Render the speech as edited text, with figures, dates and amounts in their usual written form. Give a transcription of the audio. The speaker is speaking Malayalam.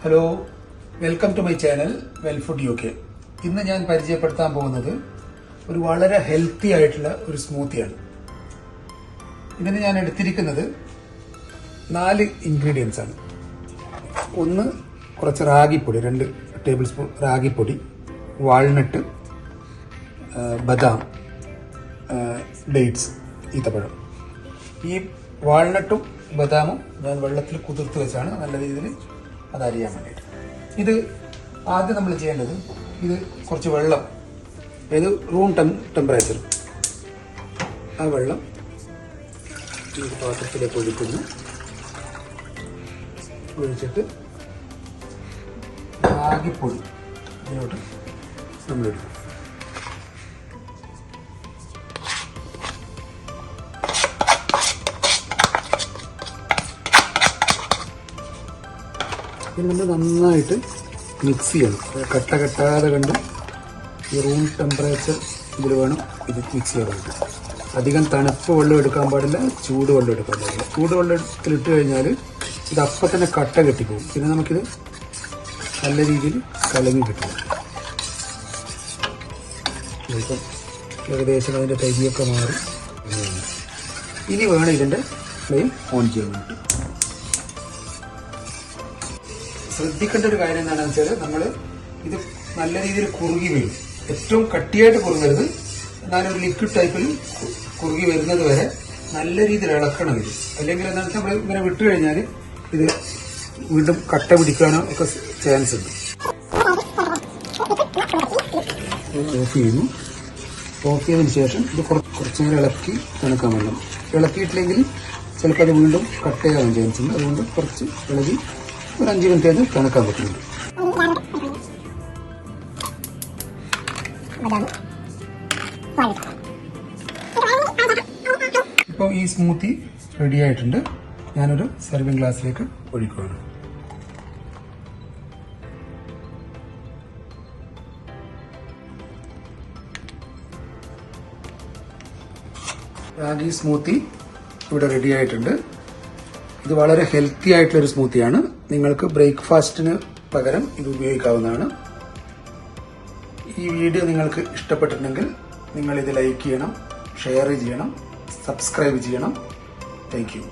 Hello, welcome to my channel well food UK. ഇന്ന് ഞാൻ പരിചയപ്പെടുത്താൻ പോകുന്നത് ഒരു വളരെ ഹെൽത്തി ആയിട്ടുള്ള ഒരു സ്മൂത്തിയാണ്. ഇതിന് ഞാൻ എടുത്തിരിക്കുന്നത് 4 ഇൻഗ്രീഡിയൻസ് ആണ്. ഒന്ന് കുറച്ച് റാഗിപ്പൊടി, 2 ടേബിൾ സ്പൂൺ റാഗിപ്പൊടി, വാൾനട്ട്, ബദാം, ഡേറ്റ്സ്, ഈത്തപ്പഴം. ഈ വാൾനട്ടും ബദാമും ഞാൻ വെള്ളത്തിൽ കുതിർത്ത് വെച്ചാണ് നല്ല രീതിയിൽ അതറിയാൻ വേണ്ടിയിട്ട്. ഇത് ആദ്യം നമ്മൾ ചെയ്യേണ്ടത്, ഇത് കുറച്ച് വെള്ളം, അതായത് റൂം ടെമ്പറേച്ചർ, ആ വെള്ളം ഈ പാത്രത്തിലേക്ക് ഒഴിക്കുന്നു. ഒഴിച്ചിട്ട് റാഗിപ്പൊടി ഇതിലോട്ട് നമ്മളിടും. ഇത് നമ്മൾ നന്നായിട്ട് മിക്സ് ചെയ്യണം. കട്ട കെട്ടാതെ കണ്ട് ഈ റൂം ടെമ്പറേച്ചർ ഇതിൽ വേണം ഇത് മിക്സ് ചെയ്യാനായിട്ട്. അധികം തണുപ്പ് വെള്ളം എടുക്കാൻ പാടില്ല, ചൂട് വെള്ളം എടുക്കാൻ പാടില്ല. ചൂട് വെള്ളത്തിലിട്ട് കഴിഞ്ഞാൽ ഇത് അപ്പം തന്നെ കട്ട കെട്ടിപ്പോകും. പിന്നെ നമുക്കിത് നല്ല രീതിയിൽ കലങ്ങി കിട്ടും. ഇപ്പം ഏകദേശം അതിൻ്റെ തരിയൊക്കെ മാറി. ഇനി വേണം ഇതിൻ്റെ ഫ്ലെയിം ഓൺ ചെയ്യാൻ വേണ്ടി. ശ്രദ്ധിക്കേണ്ട ഒരു കാര്യം എന്താണെന്ന് വെച്ചാൽ, നമ്മൾ ഇത് നല്ല രീതിയിൽ കുറുകി വരും. ഏറ്റവും കട്ടിയായിട്ട് കുറുകരുത്, എന്നാലും ഒരു ലിക്വിഡ് ടൈപ്പിൽ കുറുകി വരുന്നത് വരെ നല്ല രീതിയിൽ ഇളക്കണം ഇത്. അല്ലെങ്കിൽ എന്താണെന്ന് വെച്ചാൽ നമ്മൾ ഇങ്ങനെ വിട്ടു കഴിഞ്ഞാൽ ഇത് വീണ്ടും കട്ട പിടിക്കാനോ ഒക്കെ ചാൻസ് ഉണ്ട്. ഓഫ് ചെയ്യുന്നു. ഓഫ് ചെയ്തതിന് ശേഷം ഇത് കുറച്ച് നേരം ഇളക്കി തണുക്കാൻ വേണം. ഇളക്കിയിട്ടില്ലെങ്കിൽ ചിലപ്പോൾ അത് വീണ്ടും കട്ടയാകാൻ ചാൻസ് ഉണ്ട്. അതുകൊണ്ട് കുറച്ച് ഇളകി ഒരു 5 മിനിറ്റ് അത് തണുക്കാൻ പറ്റുന്നുണ്ട്. ഇപ്പോൾ ഈ സ്മൂത്തി റെഡി ആയിട്ടുണ്ട്. ഞാനൊരു സെർവിങ് ഗ്ലാസ്സിലേക്ക് ഒഴിക്കുകയാണ്. റാഗി സ്മൂത്തി ഇവിടെ റെഡി ആയിട്ടുണ്ട്. ഇത് വളരെ ഹെൽത്തി ആയിട്ടുള്ളൊരു സ്മൂത്തിയാണ്. നിങ്ങൾക്ക് ബ്രേക്ക്ഫാസ്റ്റിന് പകരം ഇത് ഉപയോഗിക്കാവുന്നതാണ്. ഈ വീഡിയോ നിങ്ങൾക്ക് ഇഷ്ടപ്പെട്ടിട്ടുണ്ടെങ്കിൽ നിങ്ങൾ ഇത് ലൈക്ക് ചെയ്യണം, ഷെയർ ചെയ്യണം, സബ്സ്ക്രൈബ് ചെയ്യണം. Thank you.